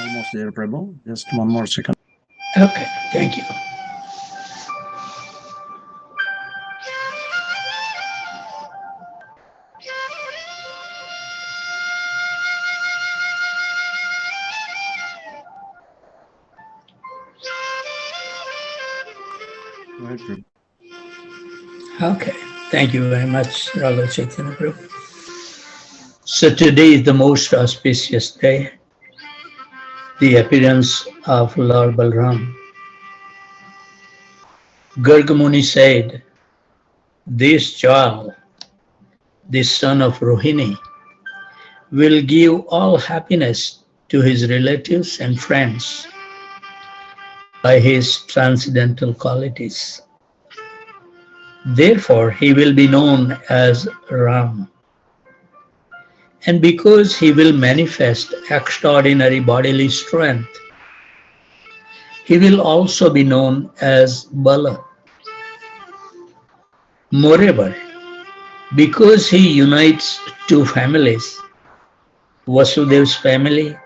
Almost there, Prabhu. Just one more second. Okay, thank you. Go ahead, Prabhu. Okay, thank you very much, Raghav Chaitanya Prabhu. So today is the most auspicious day, the appearance of Lord Balram. Gargamuni said, this child, this son of Rohini, will give all happiness to his relatives and friends by his transcendental qualities. Therefore, he will be known as Ram. And because he will manifest extraordinary bodily strength, he will also be known as Bala. Moreover, because he unites two families, Vasudev's family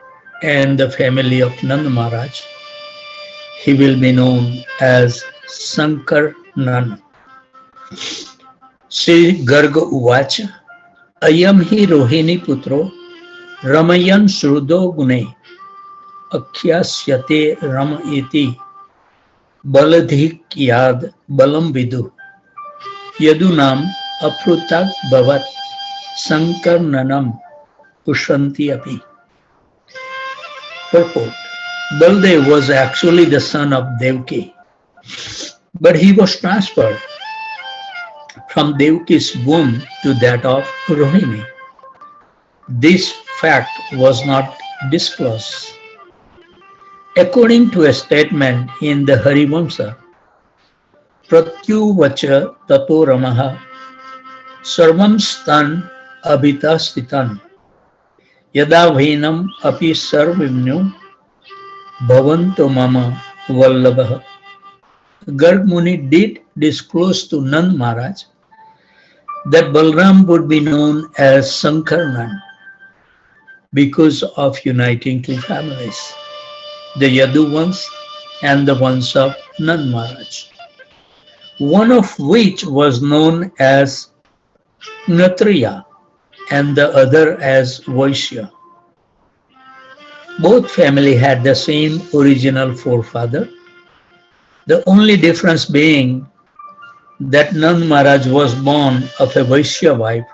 and the family of Nand Maharaj, he will be known as Sankar Nan. Sri Garga Uvacha Ayam hi Rohini Putro Ramayan Srudo Gune Akyasyate Ram iti Baladhik Yad Balam Vidu Yadunam Aprutak Bhavat Sankar Nanam Ushanti Api. Purport. Baldev was actually the son of Devki, but he was transferred from Devki's womb to that of Rohini. This fact was not disclosed. According to a statement in the Harivamsa, Pratyuvacha Tato Ramaha Sarvam Stan Abhitastitan Yada Vainam Api Sarvimnu Bhavanto Mama Vallabha. Garg Muni did disclose to Nand Maharaj that Balram would be known as Sankarnan because of uniting two families, the Yadu ones and the ones of Nand Maharaj, one of which was known as Kshatriya and the other as Vaishya. Both families had the same original forefather, the only difference being that Nand Maharaj was born of a Vaishya wife,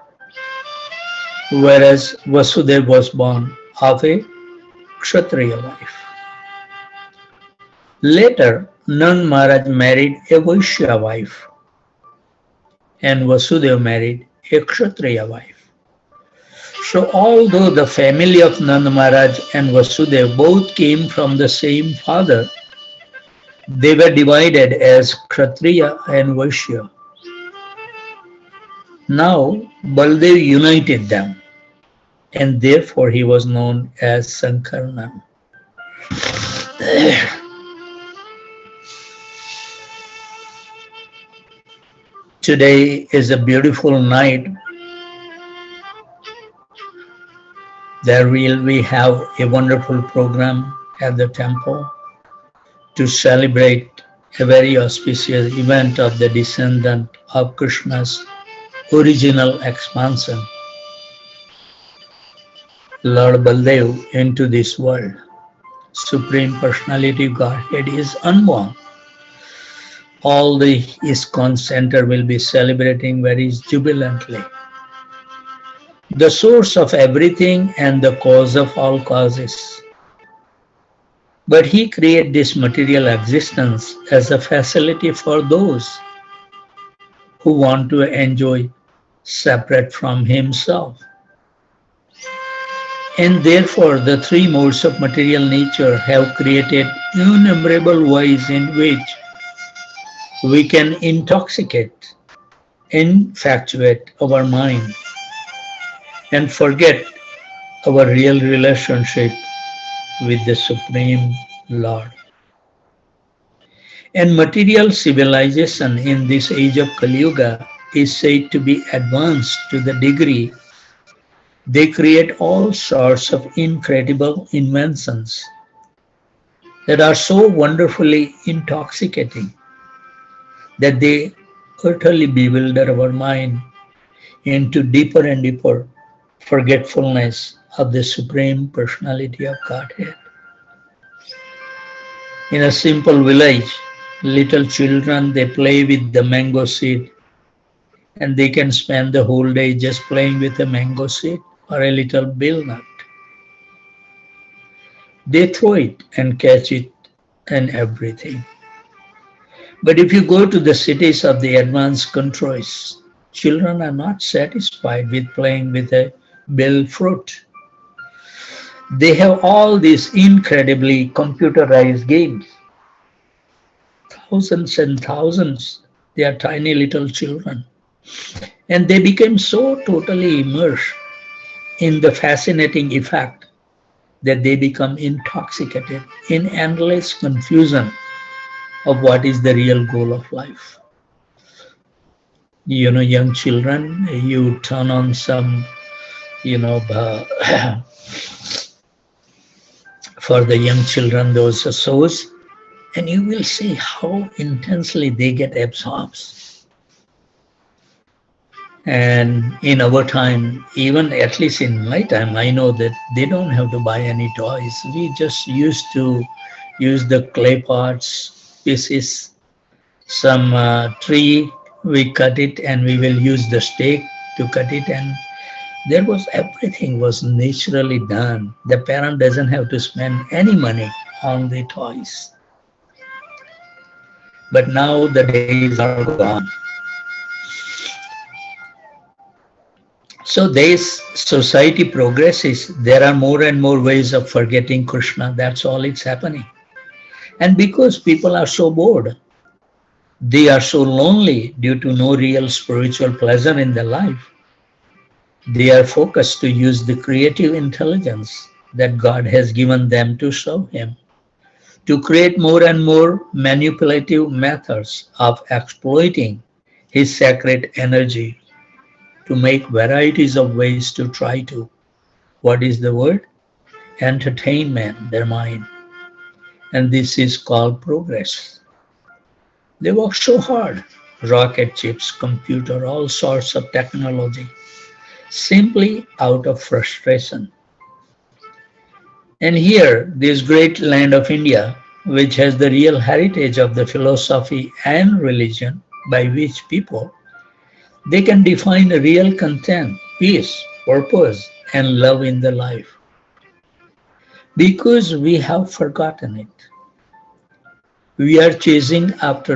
whereas Vasudev was born of a Kshatriya wife. Later, Nand Maharaj married a Vaishya wife, and Vasudev married a Kshatriya wife. So although the family of Nand Maharaj and Vasudev both came from the same father, they were divided as Kshatriya and Vaishya. Now, Baldev united them, and therefore he was known as Sankarnan. Today is a beautiful night. There will we have a wonderful program at the temple to celebrate a very auspicious event of the descendant of Krishna's original expansion, Lord Baldev, into this world. Supreme Personality of Godhead is unborn. All the ISKCON center will be celebrating very jubilantly. The source of everything and the cause of all causes. But he created this material existence as a facility for those who want to enjoy separate from himself. And therefore the three modes of material nature have created innumerable ways in which we can intoxicate, infatuate our mind and forget our real relationship with the Supreme Lord. And material civilization in this age of Kali Yuga is said to be advanced to the degree they create all sorts of incredible inventions that are so wonderfully intoxicating that they utterly bewilder our mind into deeper and deeper forgetfulness of the Supreme Personality of Godhead. In a simple village, little children, they play with the mango seed, and they can spend the whole day just playing with a mango seed or a little bill nut. They throw it and catch it and everything. But if you go to the cities of the advanced countries, children are not satisfied with playing with a bill fruit. They have all these incredibly computerized games. Thousands and thousands. They are tiny little children. And they became so totally immersed in the fascinating effect that they become intoxicated in endless confusion of what is the real goal of life. You know, young children, you turn on some, for the young children, those shows, and you will see how intensely they get absorbed. And in our time, even at least in my time, I know that they don't have to buy any toys. We just used to use the clay pots, pieces, some tree, we cut it and we will use the stake to cut it, and there was everything was naturally done. The parent doesn't have to spend any money on the toys. But now the days are gone. So this society progresses. There are more and more ways of forgetting Krishna. That's all it's happening. And because people are so bored, they are so lonely due to no real spiritual pleasure in their life, they are focused to use the creative intelligence that God has given them to serve Him, to create more and more manipulative methods of exploiting His sacred energy, to make varieties of ways to try to, what is the word? Entertain their mind. And this is called progress. They work so hard, rocket chips, computer, all sorts of technology, simply out of frustration. And here, this great land of India, which has the real heritage of the philosophy and religion by which people, they can define a real content, peace, purpose, and love in their life. Because we have forgotten it. We are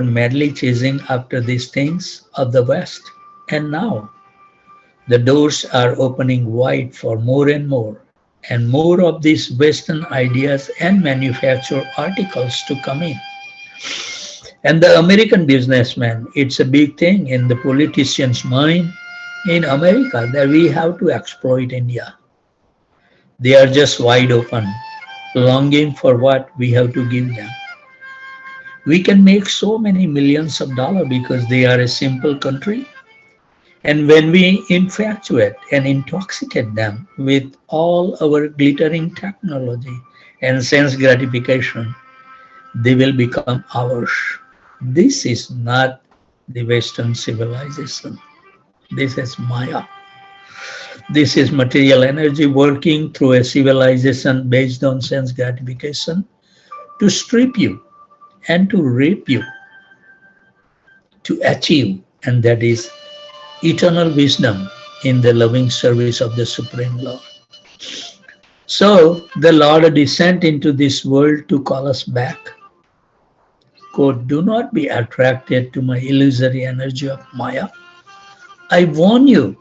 madly chasing after these things of the West. And now, the doors are opening wide for more and more of these Western ideas and manufactured articles to come in. And the American businessman, it's a big thing in the politician's mind in America that we have to exploit India. They are just wide open, longing for what we have to give them. We can make so many millions of dollars because they are a simple country. And when we infatuate and intoxicate them with all our glittering technology and sense gratification, they will become ours. This is not the Western civilization. This is Maya. This is material energy working through a civilization based on sense gratification to strip you and to rape you, to achieve, and that is eternal wisdom in the loving service of the Supreme Lord. So the Lord descended into this world to call us back. Quote, do not be attracted to my illusory energy of Maya. I warn you,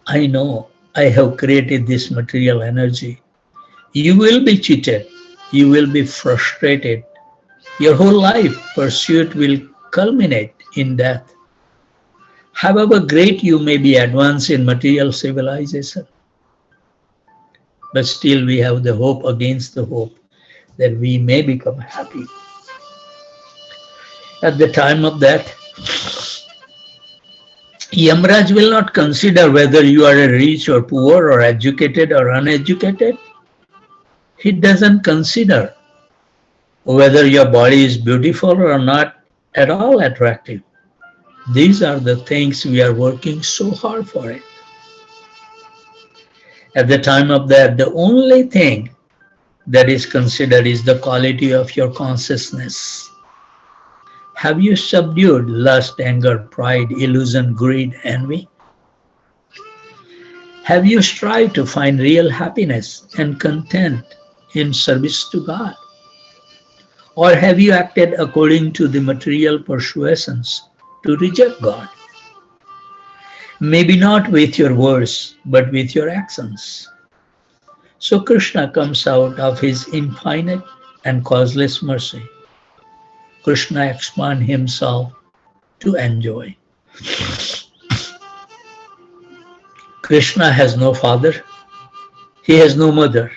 I know I have created this material energy. You will be cheated. You will be frustrated. Your whole life pursuit will culminate in death. However great you may be advanced in material civilization, but still we have the hope against the hope that we may become happy. At the time of that, Yamraj will not consider whether you are rich or poor or educated or uneducated. He doesn't consider. whether your body is beautiful or not at all attractive. These are the things we are working so hard for it. At the time of that, the only thing that is considered is the quality of your consciousness. Have you subdued lust, anger, pride, illusion, greed, envy? Have you strived to find real happiness and content in service to God? Or have you acted according to the material persuasions to reject God? Maybe not with your words, but with your actions. So Krishna comes out of his infinite and causeless mercy. Krishna expands himself to enjoy. Krishna has no father, he has no mother,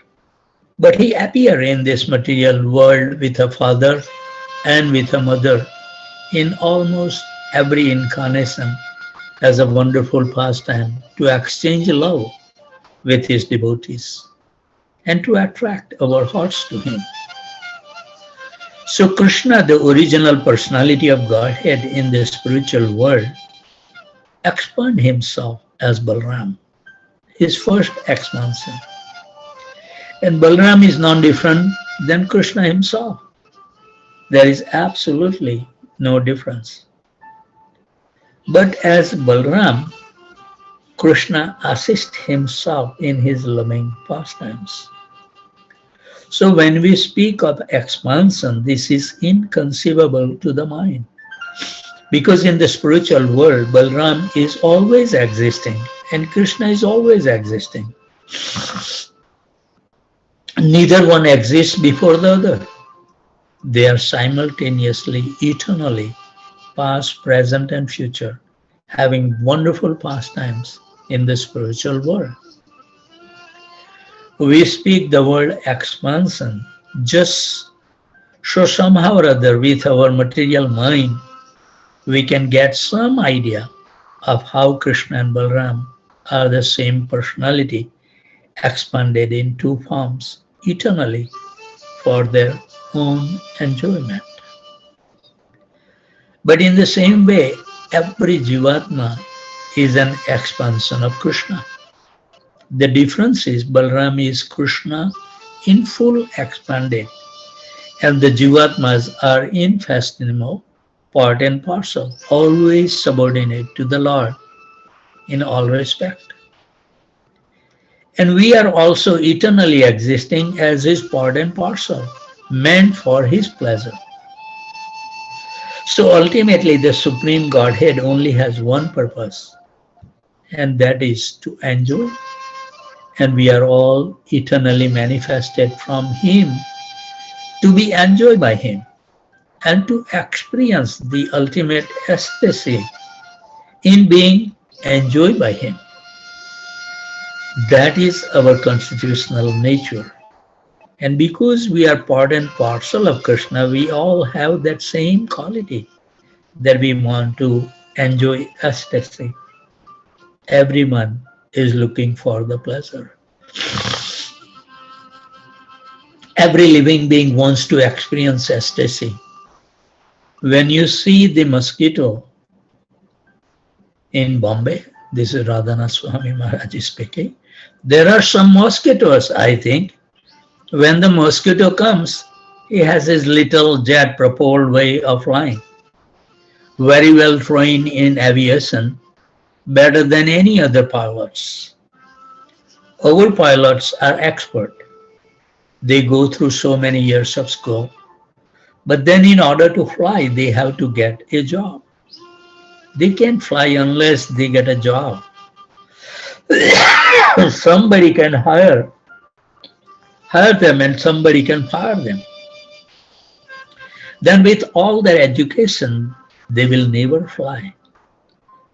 but he appears in this material world with a father and with a mother in almost every incarnation as a wonderful pastime to exchange love with his devotees and to attract our hearts to him. So Krishna, the original personality of Godhead in the spiritual world, expanded himself as Balram, his first expansion. And Balram is non different than Krishna himself. There is absolutely no difference. But as Balram, Krishna assists himself in his loving pastimes. So when we speak of expansion, this is inconceivable to the mind. Because in the spiritual world, Balram is always existing and Krishna is always existing. Neither one exists before the other. They are simultaneously, eternally, past, present, and future, having wonderful pastimes in the spiritual world. We speak the word expansion just so somehow or other with our material mind we can get some idea of how Krishna and Balram are the same personality expanded in two forms eternally for their own enjoyment. But in the same way, every Jivatma is an expansion of Krishna. The difference is Balram is Krishna in full expanded and the Jivatmas are infinitesimal, part and parcel, always subordinate to the Lord in all respect. And we are also eternally existing as his part and parcel, meant for his pleasure. So ultimately the Supreme Godhead only has one purpose, and that is to enjoy. And we are all eternally manifested from him to be enjoyed by him and to experience the ultimate ecstasy in being enjoyed by him. That is our constitutional nature. And because we are part and parcel of Krishna, we all have that same quality that we want to enjoy ecstasy. Everyone is looking for the pleasure. Every living being wants to experience ecstasy. When you see the mosquito in Bombay, this is Radhana Swami Maharaj speaking, there are some mosquitoes, I think. When the mosquito comes, he has his little jet propelled way of flying. Very well trained in aviation, better than any other pilots. Our pilots are expert. They go through so many years of school. But then in order to fly, they have to get a job. They can't fly unless they get a job. Somebody can hire them and somebody can fire them. Then with all their education, they will never fly.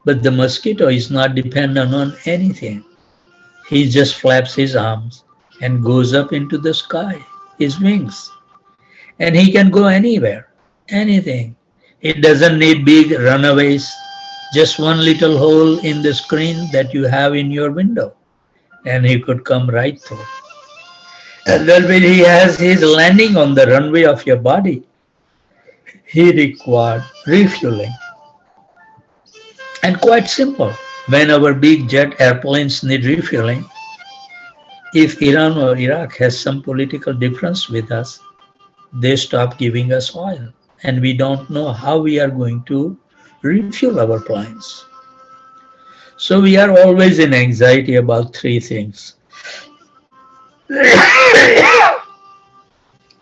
But the mosquito is not dependent on anything. He just flaps his arms and goes up into the sky, his wings. And he can go anywhere, anything. It doesn't need big runaways, just one little hole in the screen that you have in your window, and he could come right through. And then when he has his landing on the runway of your body, he required refueling. And quite simple. When our big jet airplanes need refueling, if Iran or Iraq has some political difference with us, they stop giving us oil. And we don't know how we are going to refuel our planes. So we are always in anxiety about three things.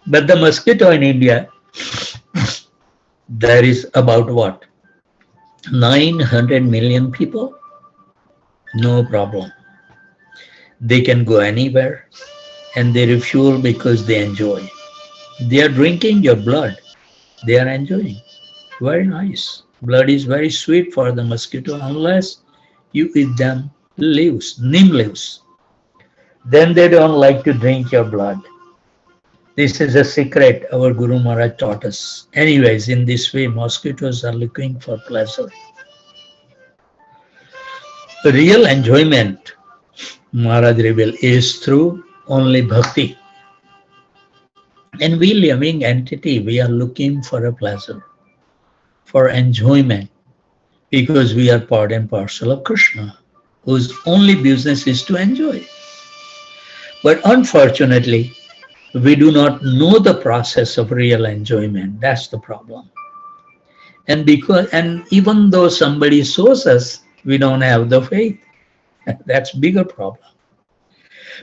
But the mosquito in India, there is about what? 900 million people? No problem. They can go anywhere and they refuel because they enjoy. They are drinking your blood. They are enjoying. Very nice. Blood is very sweet for the mosquito unless you eat them leaves, neem leaves. Then they don't like to drink your blood. This is a secret our Guru Maharaj taught us. Anyways, in this way, mosquitoes are looking for pleasure. The real enjoyment, Maharaj revealed, is through only bhakti. And we living entity, we are looking for a pleasure, for enjoyment, because we are part and parcel of Krishna, whose only business is to enjoy. But unfortunately, we do not know the process of real enjoyment. That's the problem. And even though somebody shows us, we don't have the faith. That's bigger problem.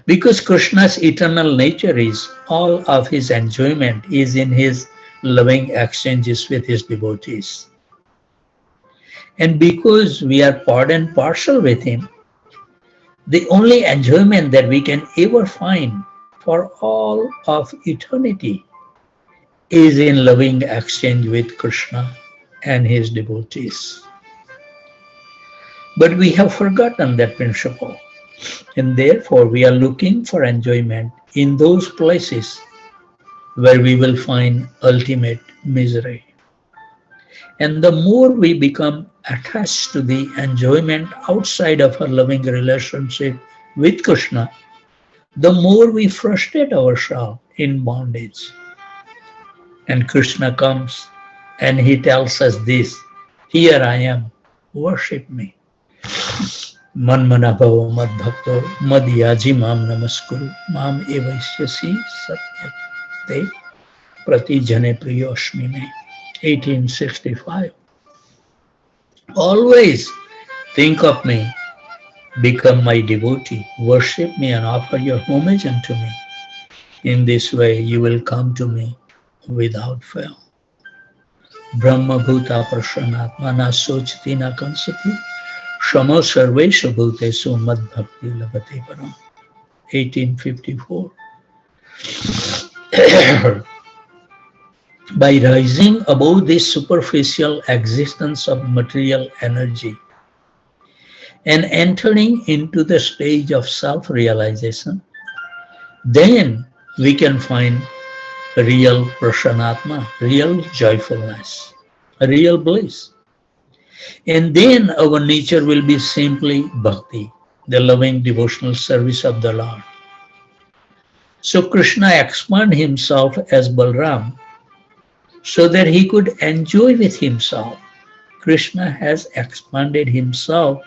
Because Krishna's eternal nature is all of his enjoyment is in his loving exchanges with his devotees. And because we are part and parcel with him, the only enjoyment that we can ever find for all of eternity is in loving exchange with Krishna and his devotees. But we have forgotten that principle, and therefore we are looking for enjoyment in those places where we will find ultimate misery. And the more we become attached to the enjoyment outside of a loving relationship with Krishna, the more we frustrate ourselves in bondage. And Krishna comes and he tells us this, here I am, worship me. Manmana bhava mad bhakto mad yaji mam namaskuru mam evaisyasi satyate prati jane priyoshmine. 1865. Always think of me, become my devotee, worship me and offer your homage unto me. In this way you will come to me without fail. Brahma bhuta prashanatma na sochti na kansati shamo sarvesha bhutesu mad bhakti labhate param. 1854. By rising above this superficial existence of material energy and entering into the stage of self-realization, then we can find real prashanatma, real joyfulness, real bliss. And then our nature will be simply bhakti, the loving devotional service of the Lord. So Krishna expanded himself as Balram so that he could enjoy with himself. Krishna has expanded himself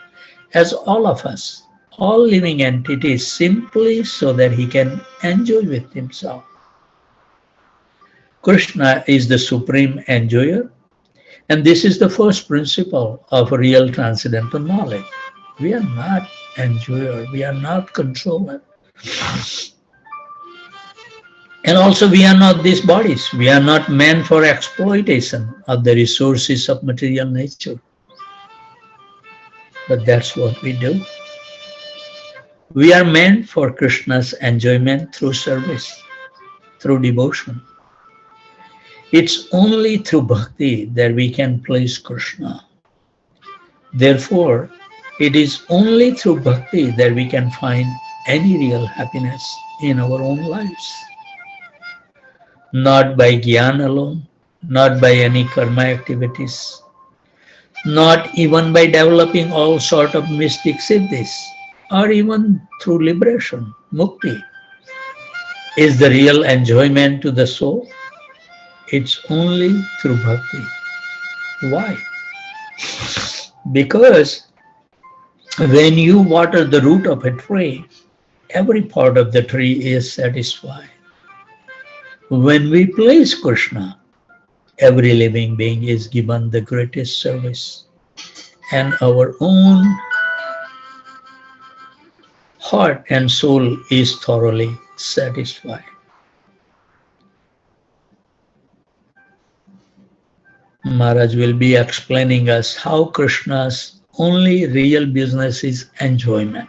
as all of us, all living entities, simply so that he can enjoy with himself. Krishna is the supreme enjoyer, and this is the first principle of real transcendental knowledge. We are not enjoyer, we are not controller. And also we are not these bodies. We are not meant for exploitation of the resources of material nature. But that's what we do. We are meant for Krishna's enjoyment through service, through devotion. It's only through bhakti that we can please Krishna. Therefore, it is only through bhakti that we can find any real happiness in our own lives. Not by jnana alone, not by any karma activities, not even by developing all sort of mystic siddhis, or even through liberation, mukti. is the real enjoyment to the soul. It's only through bhakti. Why? Because when you water the root of a tree, every part of the tree is satisfied. When we please Krishna, every living being is given the greatest service, and our own heart and soul is thoroughly satisfied. Maharaj will be explaining us how Krishna's only real business is enjoyment.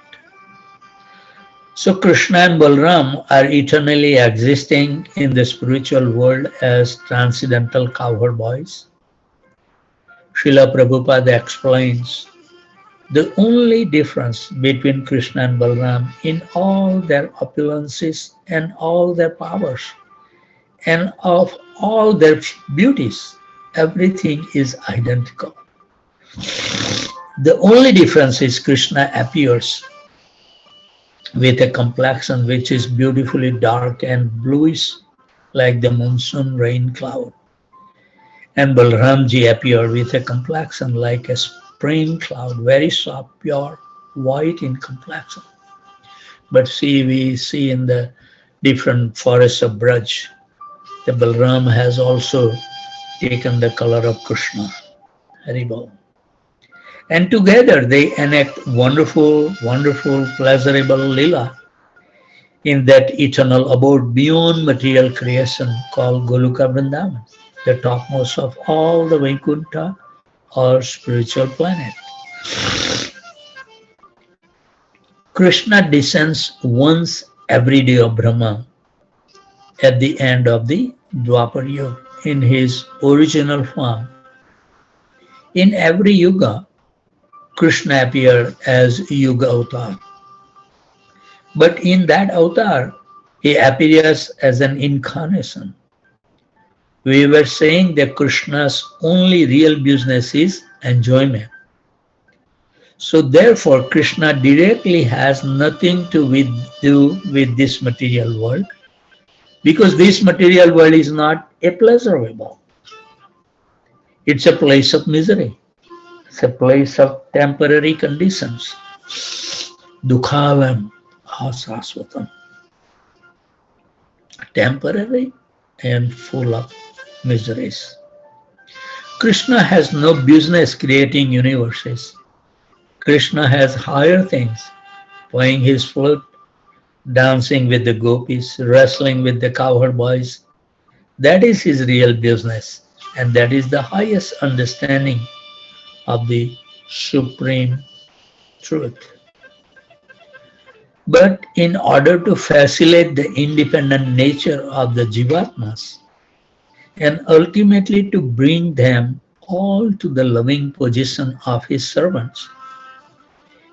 So Krishna and Balram are eternally existing in the spiritual world as transcendental cowherd boys. Srila Prabhupada explains the only difference between Krishna and Balram in all their opulences and all their powers and of all their beauties, everything is identical. The only difference is Krishna appears with a complexion which is beautifully dark and bluish like the monsoon rain cloud. And Balramji appeared with a complexion like a spring cloud, very soft, pure, white in complexion. But we see in the different forests of Braj, the Balram has also taken the color of Krishna. Haribol. And together they enact wonderful, pleasurable lila in that eternal abode beyond material creation called Goloka Vrindavan, the topmost of all the Vaikuntha or spiritual planet. Krishna descends once every day of Brahma at the end of the Dwapar Yuga in his original form. In every yuga, Krishna appeared as Yuga Avatar. But in that avatar, he appears as an incarnation. We were saying that Krishna's only real business is enjoyment. So therefore, Krishna directly has nothing to do with this material world, because this material world is not a pleasurable. It's a place of misery. It's a place of temporary conditions. Dukhavam asasvatam. Temporary and full of miseries. Krishna has no business creating universes. Krishna has higher things, playing his flute, dancing with the gopis, wrestling with the cowherd boys. That is his real business, and that is the highest understanding of the supreme truth. But in order to facilitate the independent nature of the Jivatmas and ultimately to bring them all to the loving position of his servants,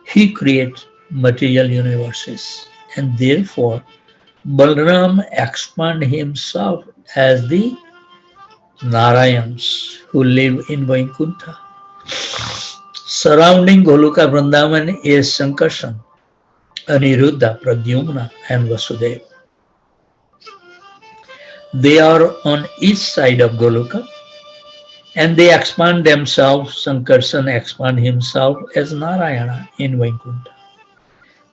he creates material universes, and therefore Balram expands himself as the Narayans who live in Vaikuntha. Surrounding Goloka Vrindavan is Sankarshan, Aniruddha, Pradyumna, and Vasudeva. They are on each side of Goloka, and they expand themselves. Sankarshan expands himself as Narayana in Vaikuntha.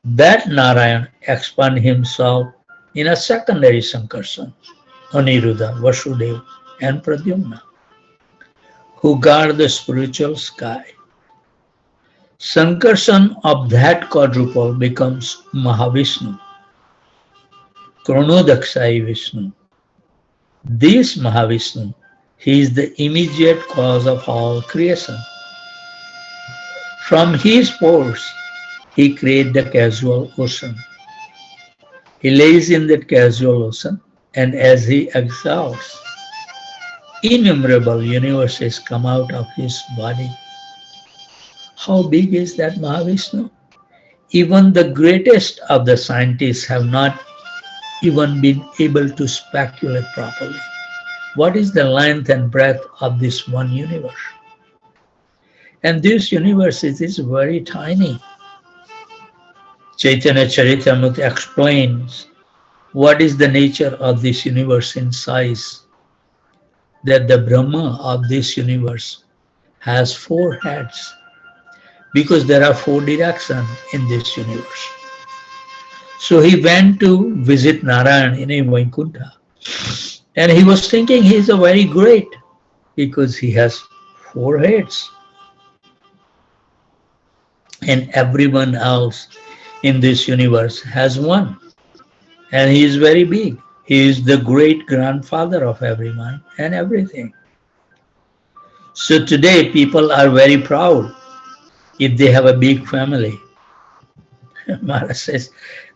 That Narayana expands himself in a secondary Sankarshan, Aniruddha, Vasudeva, and Pradyumna, who guard the spiritual sky. Sankarshan of that quadruple becomes Mahavishnu, Chronodakshai Vishnu. This Mahavishnu, he is the immediate cause of all creation. From his pores, he creates the casual ocean. He lays in that casual ocean, and as he exhales, innumerable universes come out of his body. How big is that Mahavishnu? Even the greatest of the scientists have not even been able to speculate properly. What is the length and breadth of this one universe? And this universe is very tiny. Chaitanya Charitamrita explains what is the nature of this universe in size, that the Brahma of this universe has four heads, because there are four directions in this universe. So he went to visit Narayan in a Vaikuntha, and he was thinking he is a very great, because he has four heads, and everyone else in this universe has one, and he is very big. He is the great grandfather of everyone and everything. So today people are very proud if they have a big family. Maharaj says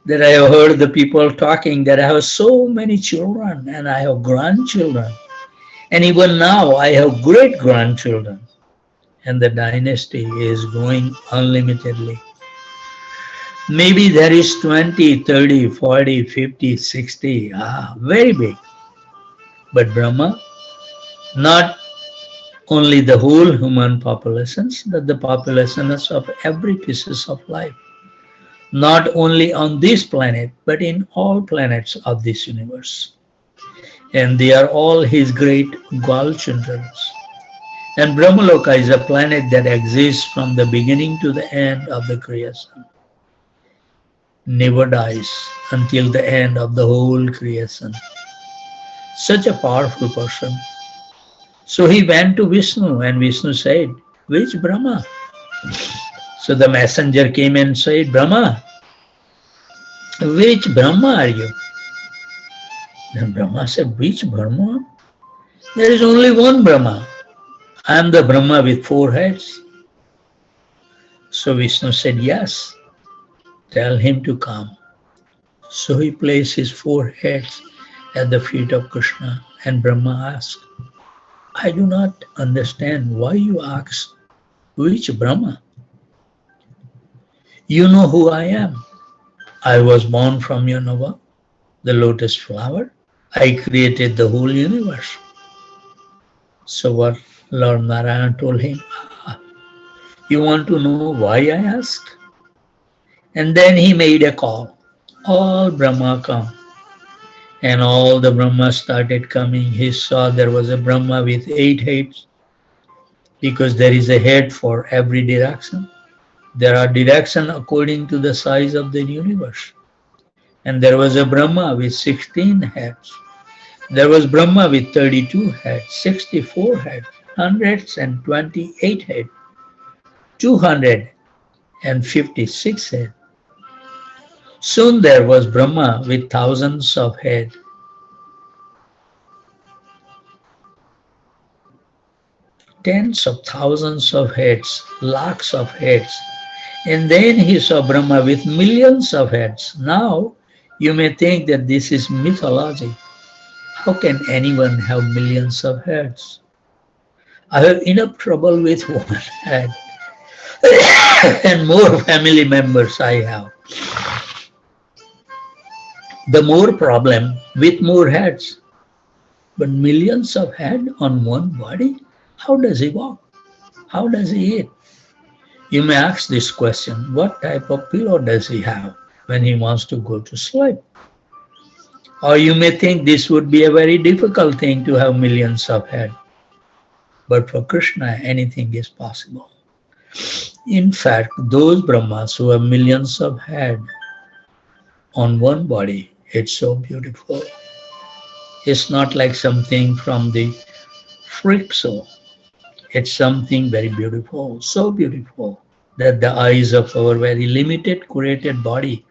that I have heard the people talking that I have so many children and I have grandchildren, and even now I have great grandchildren, and the dynasty is growing unlimitedly. Maybe there is 20, 30, 40, 50, 60, very big. But Brahma, not only the whole human populations, but the populations of every pieces of life. Not only on this planet, but in all planets of this universe. And they are all his great godchildren. And Brahmaloka is a planet that exists from the beginning to the end of the creation. Never dies until the end of the whole creation. Such a powerful person. So he went to Vishnu, and Vishnu said, which Brahma? So the messenger came and said, Brahma, which Brahma are you? Then Brahma said, which Brahma? There is only one Brahma. I am the Brahma with four heads. So Vishnu said, yes, tell him to come. So he placed his four heads at the feet of Krishna, and Brahma asked, I do not understand why you ask which Brahma. You know who I am. I was born from your nava, the lotus flower. I created the whole universe. So what Lord Narayan told him, you want to know why I asked? And then he made a call. All Brahma come. And all the Brahmas started coming. He saw there was a Brahma with 8 heads, because there is a head for every direction. There are directions according to the size of the universe. And there was a Brahma with 16 heads. There was Brahma with 32 heads, 64 heads, 128 heads, 256 heads. Soon there was Brahma with thousands of heads. Tens of thousands of heads, lakhs of heads. And then he saw Brahma with millions of heads. Now you may think that this is mythology. How can anyone have millions of heads? I have enough trouble with one head and more family members I have. The more problem with more heads. But millions of heads on one body? How does he walk? How does he eat? You may ask this question, what type of pillow does he have when he wants to go to sleep? Or you may think this would be a very difficult thing to have millions of heads. But for Krishna, anything is possible. In fact, those Brahmas who have millions of heads on one body, it's so beautiful. It's not like something from the freak show. It's something very beautiful, so beautiful that the eyes of our very limited created body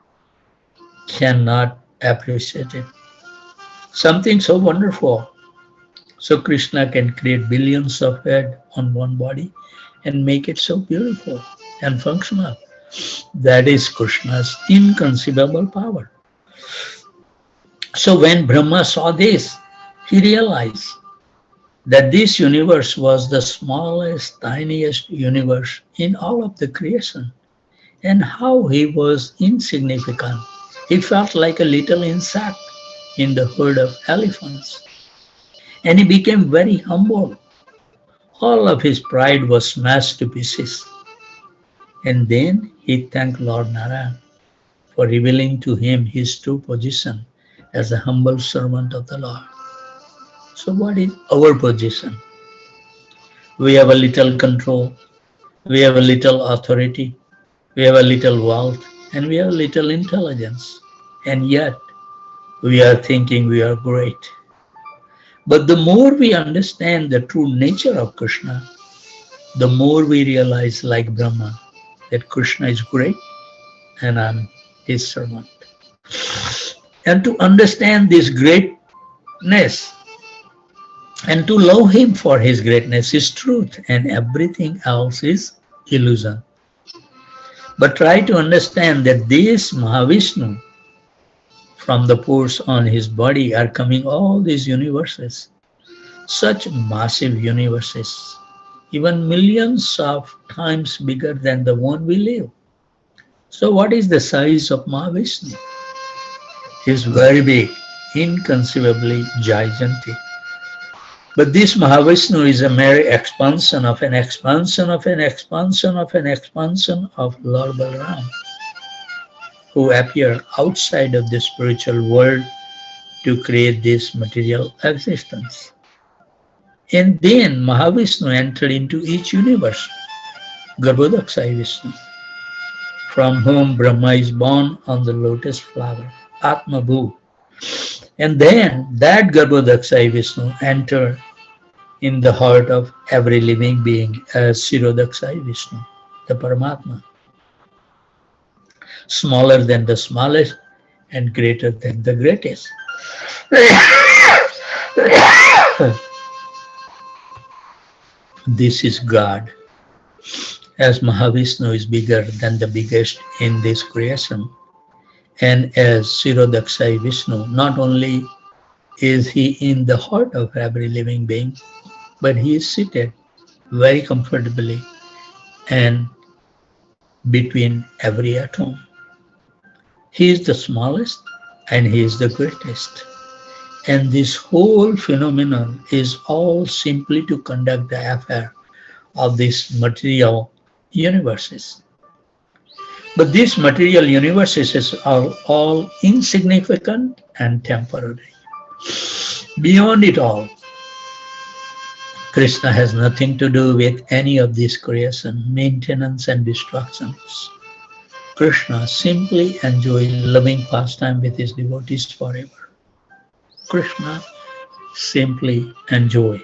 cannot appreciate it. Something so wonderful. So Krishna can create billions of heads on one body and make it so beautiful and functional. That is Krishna's inconceivable power. So when Brahma saw this, he realized that this universe was the smallest, tiniest universe in all of the creation, and how he was insignificant. He felt like a little insect in the herd of elephants, and he became very humble. All of his pride was smashed to pieces. And then he thanked Lord Narayan for revealing to him his true position as a humble servant of the Lord. So what is our position? We have a little control, we have a little authority, we have a little wealth, and we have a little intelligence. And yet, we are thinking we are great. But the more we understand the true nature of Krishna, the more we realize, like Brahma, that Krishna is great and I'm his servant. And to understand this greatness and to love him for his greatness is truth, and everything else is illusion. But try to understand that this Mahavishnu, from the pores on his body are coming all these universes, such massive universes, even millions of times bigger than the one we live. So what is the size of Mahavishnu? He is very big, inconceivably gigantic. But this Mahavishnu is a mere expansion of an expansion of an expansion of an expansion of Lord Balaram, who appear outside of the spiritual world to create this material existence. And then Mahavishnu entered into each universe, Garbhodakshayi Vishnu, from whom Brahma is born on the lotus flower, Atma Bhu. And then that Garbhodakshayi Vishnu entered in the heart of every living being as Shirodakshayi Vishnu, the Paramatma, smaller than the smallest and greater than the greatest. This is God, as Mahavishnu is bigger than the biggest in this creation. And as Shirodakshayi Vishnu, not only is he in the heart of every living being, but he is seated very comfortably and between every atom. He is the smallest and he is the greatest. And this whole phenomenon is all simply to conduct the affair of these material universes. But these material universes are all insignificant and temporary. Beyond it all, Krishna has nothing to do with any of this creation, maintenance and destructions. Krishna simply enjoys loving pastime with his devotees forever. Krishna simply enjoy.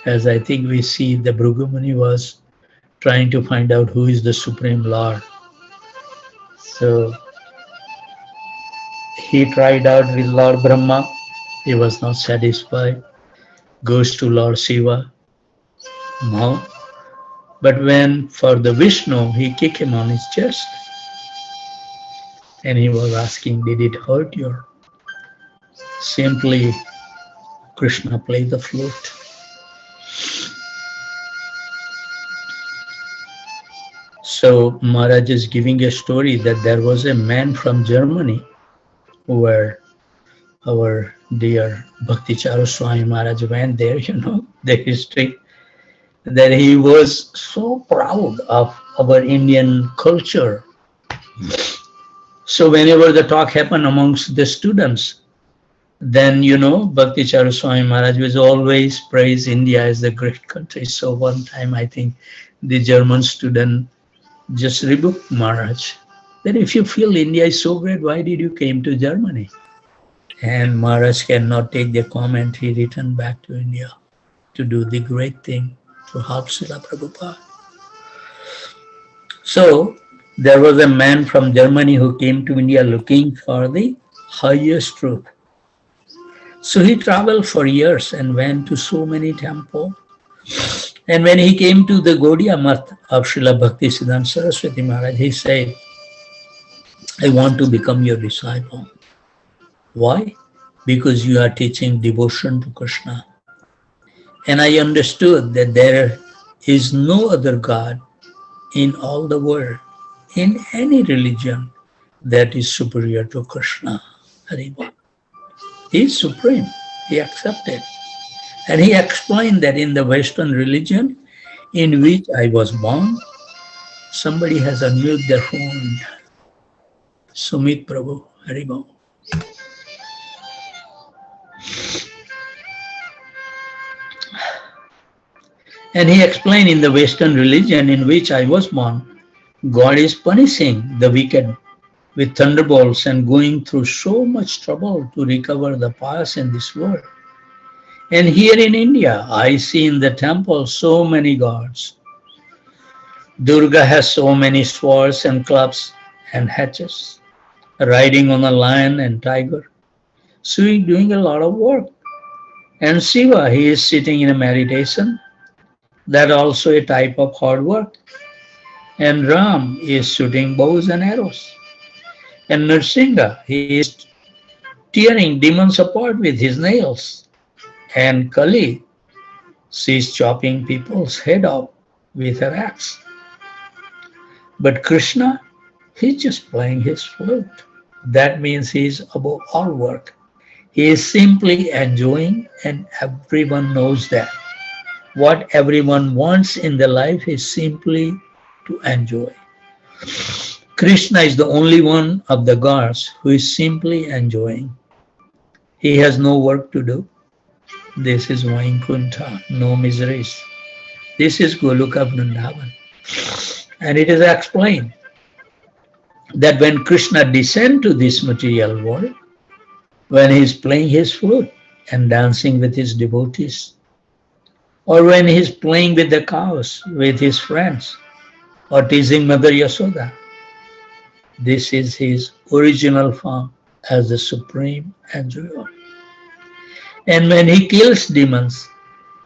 As I think we see, the Bhrigu Muni was trying to find out who is the Supreme Lord. So he tried out with Lord Brahma. He was not satisfied. Goes to Lord Shiva. No. But when for the Vishnu, he kicked him on his chest. And he was asking, did it hurt you? Simply, Krishna played the flute. So Maharaj is giving a story that there was a man from Germany where our dear Bhakti Charu Swami Maharaj went there, the history, that he was so proud of our Indian culture. So whenever the talk happened amongst the students, then, Bhakti Charu Swami Maharaj was always praise India as the great country. So one time I think the German student just rebuked Maharaj that if you feel India is so great, why did you came to Germany? And Maharaj cannot take the comment. He returned back to India to do the great thing to help Srila Prabhupada. So there was a man from Germany who came to India looking for the highest truth. So he traveled for years and went to so many temples. And when he came to the Gaudiya Math of Srila Bhaktisiddhanta Saraswati Maharaj, he said, I want to become your disciple. Why? Because you are teaching devotion to Krishna. And I understood that there is no other God in all the world, in any religion, that is superior to Krishna. Haribo. He is supreme. He accepted. And he explained that in the Western religion in which I was born, somebody has unmuted their phone. Sumit Prabhu, Haribo. And he explained, in the Western religion in which I was born, God is punishing the wicked with thunderbolts and going through so much trouble to recover the past in this world. And here in India, I see in the temple so many gods. Durga has so many swords and clubs and hatchets, riding on a lion and tiger. So he's doing a lot of work. And Shiva, he is sitting in a meditation. That also a type of hard work. And Ram is shooting bows and arrows. And Nrsimha, he is tearing demons apart with his nails. And Kali, she is chopping people's head off with her axe. But Krishna, he's just playing his flute. That means he's above all work. He is simply enjoying, and everyone knows that. What everyone wants in their life is simply to enjoy. Krishna is the only one of the gods who is simply enjoying. He has no work to do. This is Vaikuntha, no miseries. This is Goloka Vrindavan. And it is explained that when Krishna descends to this material world, when he is playing his flute and dancing with his devotees, or when he is playing with the cows with his friends, or teasing Mother Yasoda, this is his original form as the supreme enjoyer. And when he kills demons,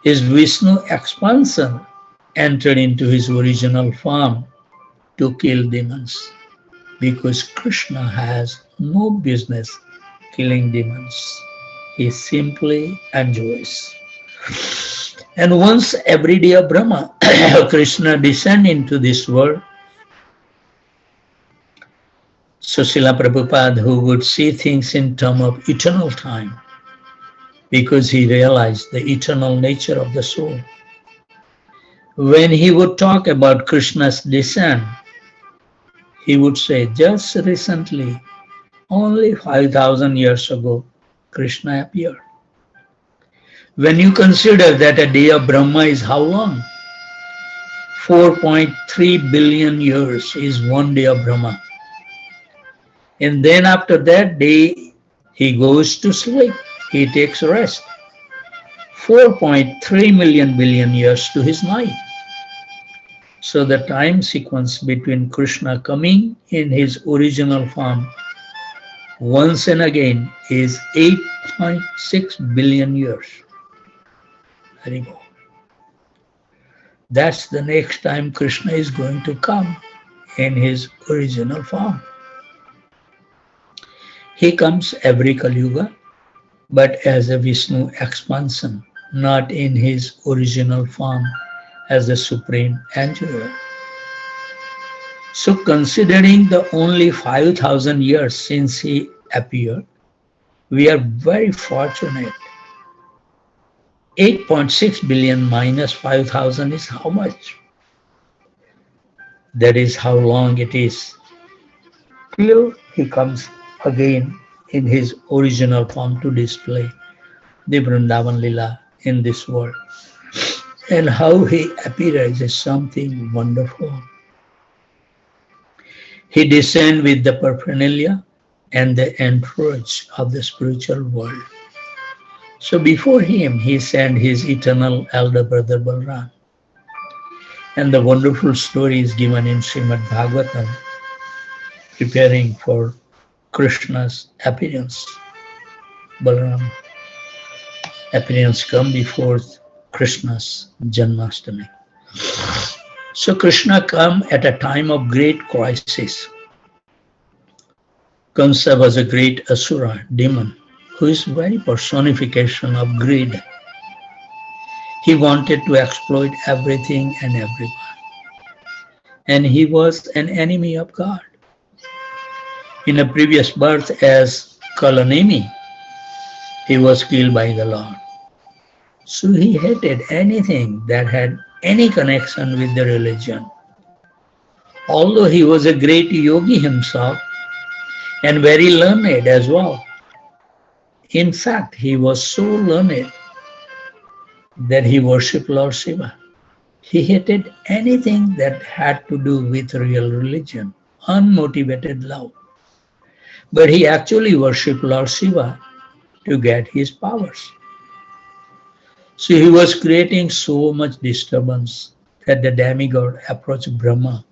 his Vishnu expansion entered into his original form to kill demons, because Krishna has no business killing demons. He simply enjoys. And once every day of Brahma, Krishna descend into this world. So Srila Prabhupada, who would see things in terms of eternal time, because he realized the eternal nature of the soul. When he would talk about Krishna's descent, he would say, just recently, only 5,000 years ago, Krishna appeared. When you consider that a day of Brahma is how long? 4.3 billion years is one day of Brahma. And then after that day, he goes to sleep. He takes rest. 4.3 million billion years to his night. So the time sequence between Krishna coming in his original form once and again is 8.6 billion years. There you go. That's the next time Krishna is going to come in his original form. He comes every Kali Yuga, but as a Vishnu expansion, not in his original form as the supreme enjoyer. So considering the only 5,000 years since he appeared, we are very fortunate. 8.6 billion minus 5,000 is how much? That is how long it is till he comes again in his original form to display the Vrindavan Lila in this world. And how he appears is something wonderful. He descends with the paraphernalia and the entourage of the spiritual world. So before him, he sent his eternal elder brother Balram. And the wonderful story is given in Srimad Bhagavatam, preparing for Krishna's appearance. Balram appearance come before Krishna's Janmashtami. So Krishna come at a time of great crisis. Kamsa was a great asura, demon, who is very personification of greed. He wanted to exploit everything and everyone. And he was an enemy of God. In a previous birth as Kalanemi, he was killed by the Lord. So he hated anything that had any connection with the religion. Although he was a great yogi himself and very learned as well. In fact, he was so learned that he worshipped Lord Shiva. He hated anything that had to do with real religion, unmotivated love. But he actually worshipped Lord Shiva to get his powers. So he was creating so much disturbance that the demigod approached Brahma.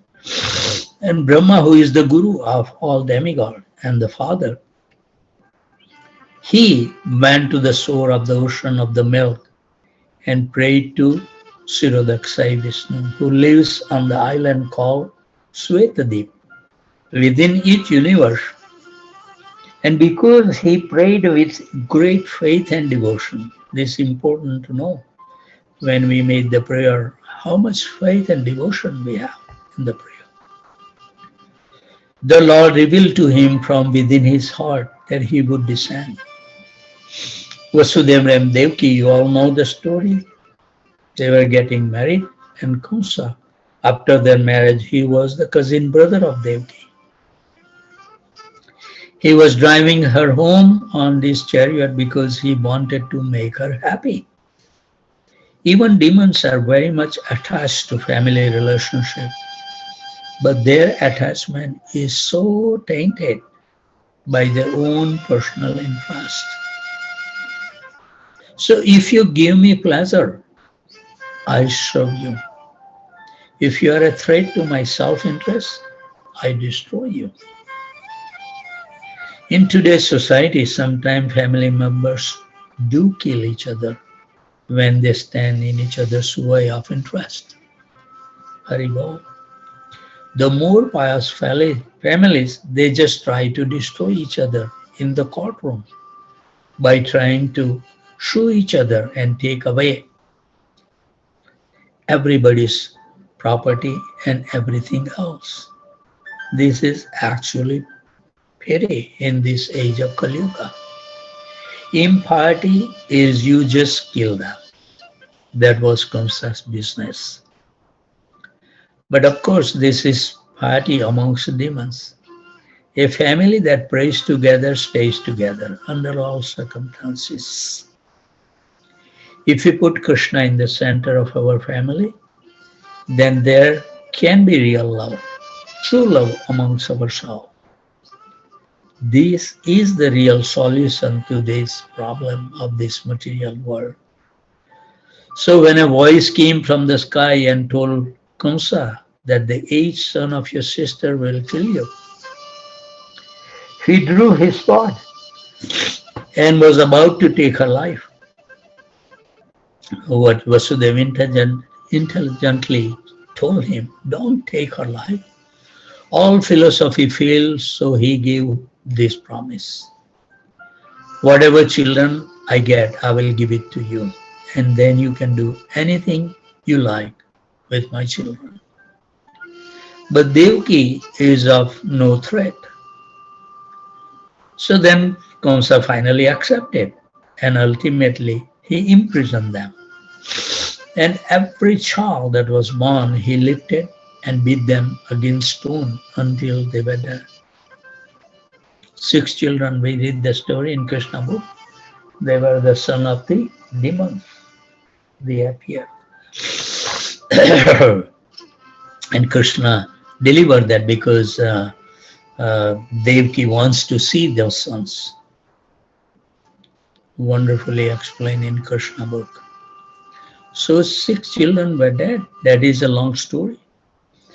And Brahma, who is the guru of all demigods and the father, he went to the shore of the ocean of the milk and prayed to Sirodaksai Vishnu, who lives on the island called Svetadip within each universe. And because he prayed with great faith and devotion, this is important to know when we made the prayer, how much faith and devotion we have in the prayer. The Lord revealed to him from within his heart that he would descend. Vasudeva and Devaki, you all know the story. They were getting married, and Kamsa, after their marriage, he was the cousin brother of Devaki. He was driving her home on this chariot because he wanted to make her happy. Even demons are very much attached to family relationships, but their attachment is so tainted by their own personal interest. So if you give me pleasure, I serve you. If you are a threat to my self-interest, I destroy you. In today's society, sometimes family members do kill each other when they stand in each other's way of interest. Haribol. The more pious families, they just try to destroy each other in the courtroom by trying to sue each other and take away everybody's property and everything else. This is actually pity in this age of Kali Yuga. Impiety is you just kill them. That was Kamsa's business. But of course, this is piety amongst demons. A family that prays together stays together under all circumstances. If we put Krishna in the center of our family, then there can be real love, true love amongst ourselves. This is the real solution to this problem of this material world. So when a voice came from the sky and told Kamsa that the 8th son of your sister will kill you, he drew his sword and was about to take her life. What Vasudeva intelligently told him, don't take her life. All philosophy fails, so he gave this promise. Whatever children I get, I will give it to you. And then you can do anything you like with my children. But Devaki is of no threat. So then Kamsa finally accepted, and ultimately he imprisoned them. And every child that was born, he lifted and beat them against stone until they were dead. 6 children, we read the story in Krishna book. They were the son of the demons. They appeared. And Krishna delivered that because Devaki wants to see those sons. Wonderfully explained in Krishna book. So 6 children were dead. That is a long story.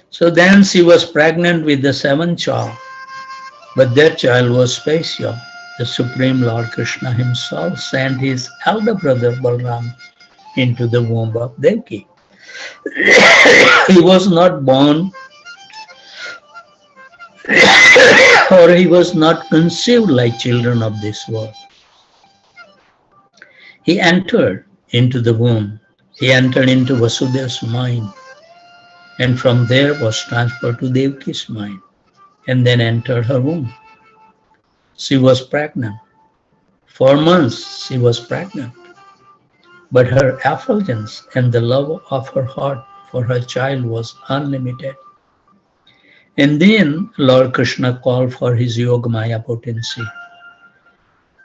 So then she was pregnant with the 7th child. But that child was special. The Supreme Lord Krishna himself sent his elder brother Balram into the womb of Devaki. He was not born or he was not conceived like children of this world. He entered into the womb. He entered into Vasudeva's mind, and from there was transferred to Devaki's mind, and then entered her womb. She was pregnant. 4 months she was pregnant. But her effulgence and the love of her heart for her child was unlimited. And then Lord Krishna called for his Yogamaya potency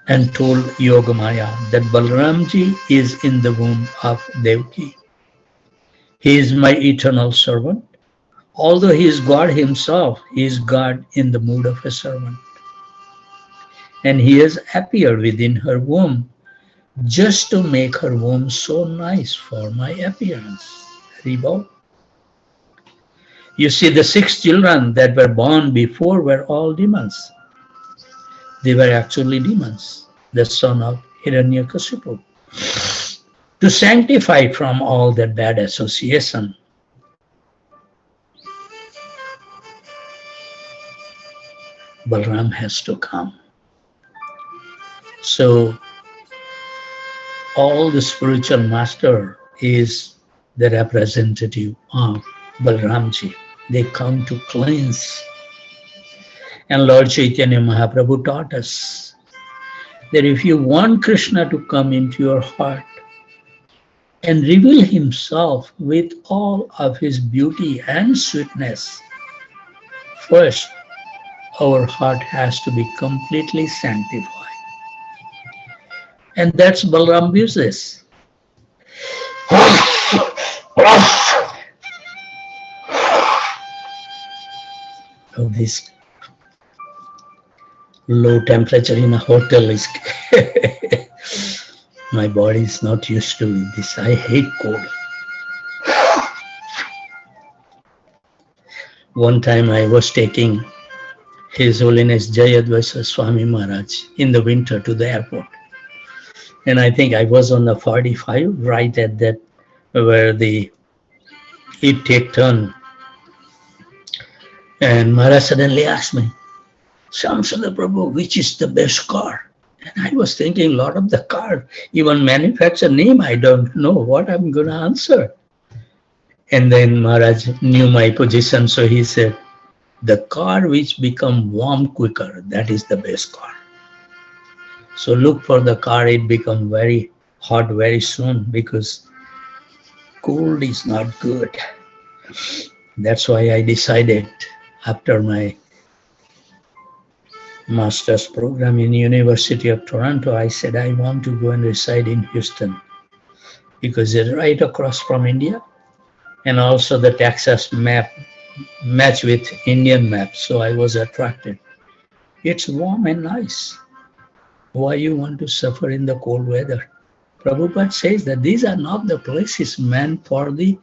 and told Yogamaya that Balramji is in the womb of Devaki. He is my eternal servant. Although he is God himself, he is God in the mood of a servant. And he has appeared within her womb just to make her womb so nice for my appearance. Haribol. You see, the 6 children that were born before were all demons. They were actually demons, the son of Hiranyakasipu. To sanctify from all that bad association, Balram has to come. So all the spiritual master is the representative of Balramji. They come to cleanse. And Lord Chaitanya Mahaprabhu taught us that if you want Krishna to come into your heart and reveal himself with all of his beauty and sweetness, first our heart has to be completely sanctified. And that's Balram business. Oh, this low temperature in a hotel is my body is not used to this. I hate cold. One time I was taking His Holiness Jayadvaisa Swami Maharaj in the winter to the airport. And I think I was on the 45, right at that where the it take turn. And Maharaj suddenly asked me, Shamsundar Prabhu, which is the best car? And I was thinking, a lot of the car, even manufacturer name, I don't know what I'm going to answer. And then Maharaj knew my position, so he said, the car which become warm quicker, that is the best car. So look for the car, it become very hot very soon because cold is not good. That's why I decided after my master's program in University of Toronto, I said I want to go and reside in Houston because it's right across from India and also the Texas map match with Indian map. So I was attracted. It's warm and nice. Why you want to suffer in the cold weather? Prabhupada says that these are not the places meant for the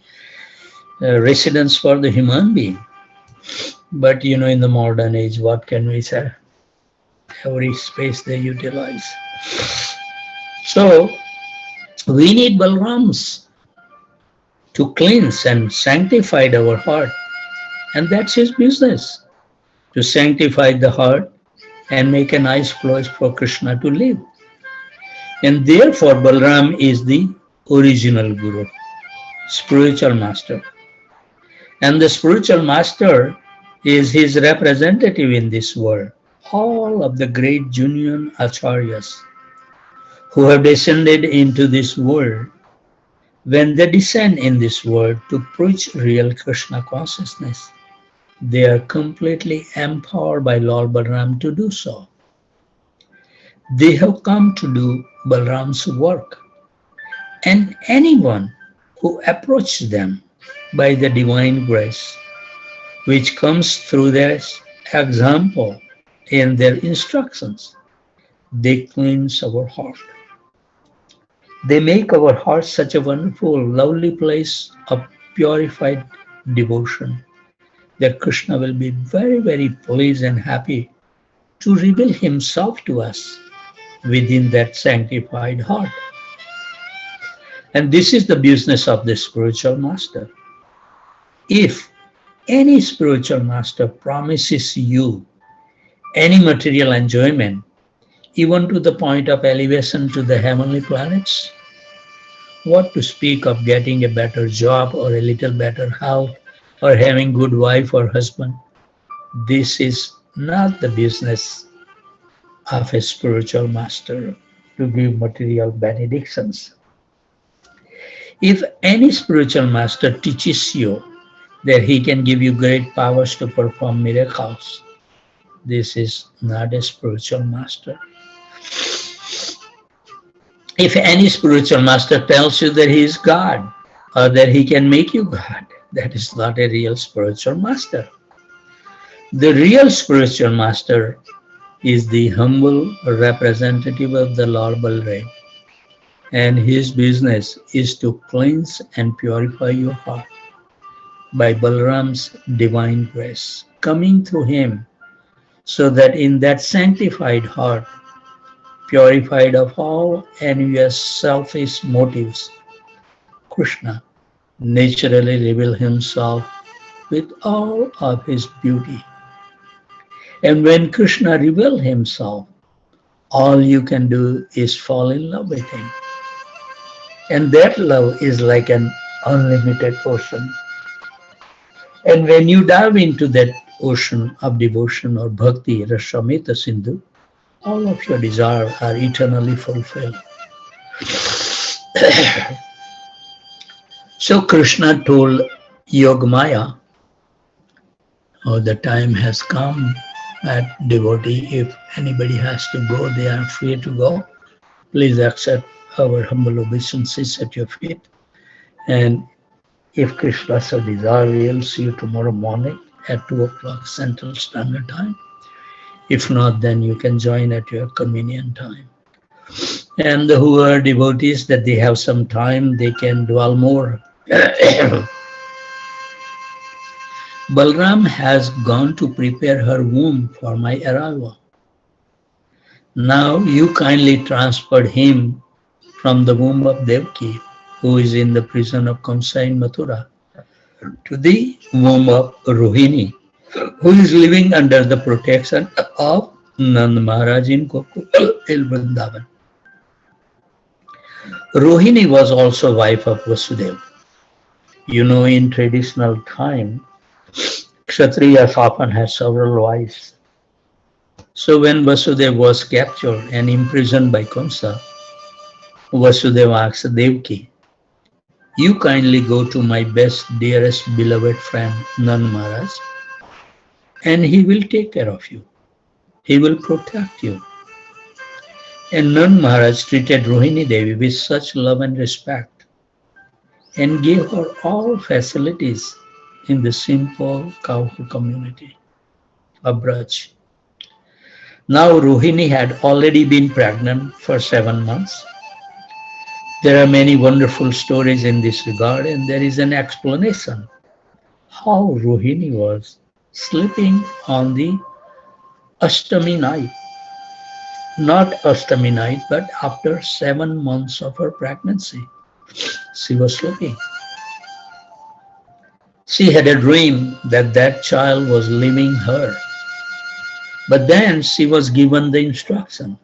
residence for the human being. But you know, in the modern age, what can we say? Every space they utilize. So we need Balrams to cleanse and sanctify our heart. And that's his business, to sanctify the heart and make a nice place for Krishna to live. And therefore Balram is the original Guru, spiritual master. And the spiritual master is his representative in this world. All of the great Junior Acharyas who have descended into this world, when they descend in this world to preach real Krishna consciousness, they are completely empowered by Lord Balram to do so. They have come to do Balram's work. And anyone who approaches them by the divine grace, which comes through their example and their instructions, they cleanse our heart. They make our heart such a wonderful, lovely place of purified devotion that Krishna will be very, very pleased and happy to reveal himself to us within that sanctified heart. And this is the business of the spiritual master. If any spiritual master promises you any material enjoyment, even to the point of elevation to the heavenly planets, what to speak of getting a better job or a little better house or having good wife or husband? This is not the business of a spiritual master to give material benedictions. If any spiritual master teaches you that he can give you great powers to perform miracles, this is not a spiritual master. If any spiritual master tells you that he is God, or that he can make you God. That is not a real spiritual master. The real spiritual master is the humble representative of the Lord Balram, and his business is to cleanse and purify your heart by Balram's divine grace, coming through him, so that in that sanctified heart, purified of all envious selfish motives, Krishna naturally reveals himself with all of his beauty. And when Krishna reveals himself, all you can do is fall in love with him. And that love is like an unlimited ocean. And when you dive into that ocean of devotion or bhakti, Rashamita Sindhu, all of your desires are eternally fulfilled. So Krishna told Yogamaya, oh, the time has come that devotee, if anybody has to go, they are free to go. Please accept our humble obeisances at your feet. And if Krishna so desire, we'll see you tomorrow morning at 2 o'clock Central Standard Time. If not, then you can join at your convenient time. And who are devotees that they have some time, they can dwell more. Balram has gone to prepare her womb for my arrival. Now you kindly transferred him from the womb of Devaki, who is in the prison of Kamsa in Mathura, to the womb of Rohini, who is living under the protection of Nand Maharaj in Gokul Vrindavan. Rohini was also wife of Vasudeva. You know, in traditional time, Kshatriyas often had several wives. So when Vasudeva was captured and imprisoned by Kamsa, Vasudeva asked Devaki, you kindly go to my best, dearest, beloved friend Nand Maharaj, and he will take care of you. He will protect you. And Nand Maharaj treated Rohini Devi with such love and respect and gave her all facilities in the simple cowherd community of Braj. Now Rohini had already been pregnant for 7 months. There are many wonderful stories in this regard, and there is an explanation how Rohini was sleeping on the Ashtami night. Not Ashtami night, but after 7 months of her pregnancy, she was sleeping. She had a dream that that child was leaving her. But then she was given the instruction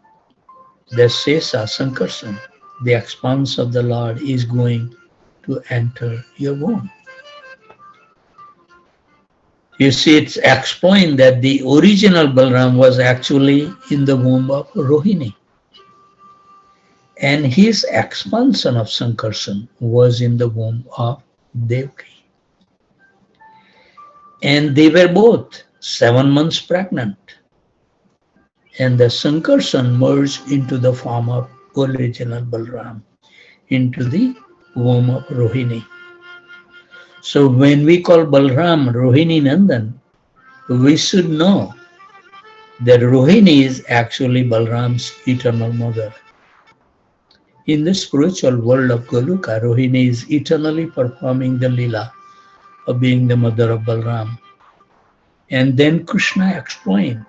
that Sesa Sankarsan, the expanse of the Lord, is going to enter your womb. You see, it's explained that the original Balram was actually in the womb of Rohini. And his expansion of Sankarsan was in the womb of Devaki. And they were both 7 months pregnant. And the Sankarsan merged into the form of original Balram, into the womb of Rohini. So when we call Balram Rohini Nandan, we should know that Rohini is actually Balram's eternal mother. In the spiritual world of Goluka, Rohini is eternally performing the lila of being the mother of Balram. And then Krishna explained,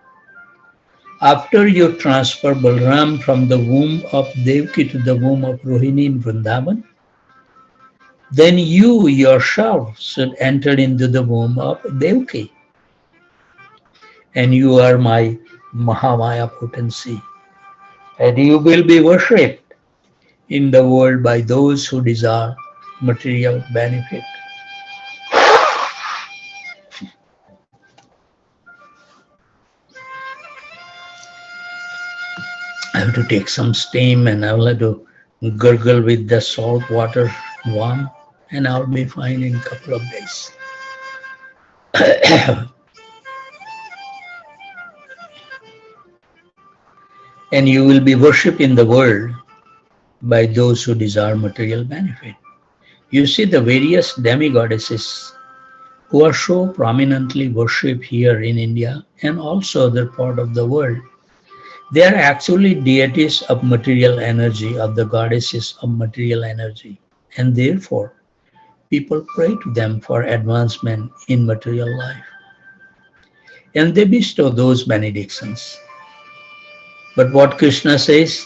after you transfer Balram from the womb of Devaki to the womb of Rohini in Vrindavan, then you yourself should enter into the womb of Devaki. And you are my Mahamaya potency. And you will be worshipped in the world by those who desire material benefit. I have to take some steam and I will have to gurgle with the salt water warm, and I'll be fine in a couple of days. And you will be worshipped in the world by those who desire material benefit. You see the various demigoddesses who are so prominently worshipped here in India and also other part of the world. They are actually deities of material energy, of the goddesses of material energy. And therefore, people pray to them for advancement in material life. And they bestow those benedictions. But what Krishna says,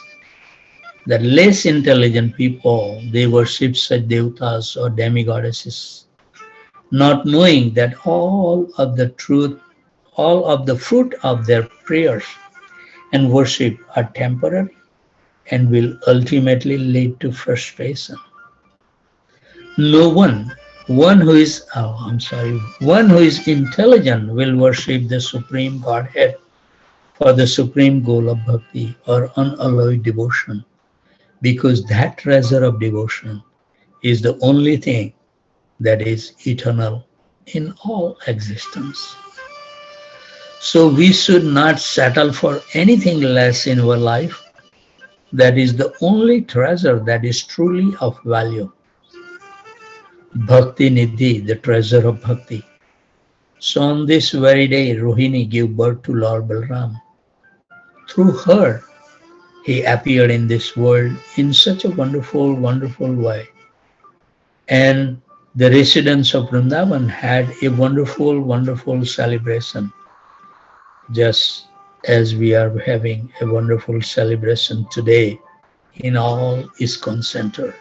that less intelligent people, they worship such devatas or demigoddesses, not knowing that all of the fruit of their prayers and worship are temporary and will ultimately lead to frustration. No one who is intelligent will worship the Supreme Godhead for the supreme goal of bhakti or unalloyed devotion, because that treasure of devotion is the only thing that is eternal in all existence. So we should not settle for anything less in our life. That is the only treasure that is truly of value. Bhakti Nidhi, the treasure of bhakti. So on this very day, Rohini gave birth to Lord Balram. Through her, he appeared in this world in such a wonderful, wonderful way. And the residents of Vrindavan had a wonderful, wonderful celebration, just as we are having a wonderful celebration today in all ISKCON Center.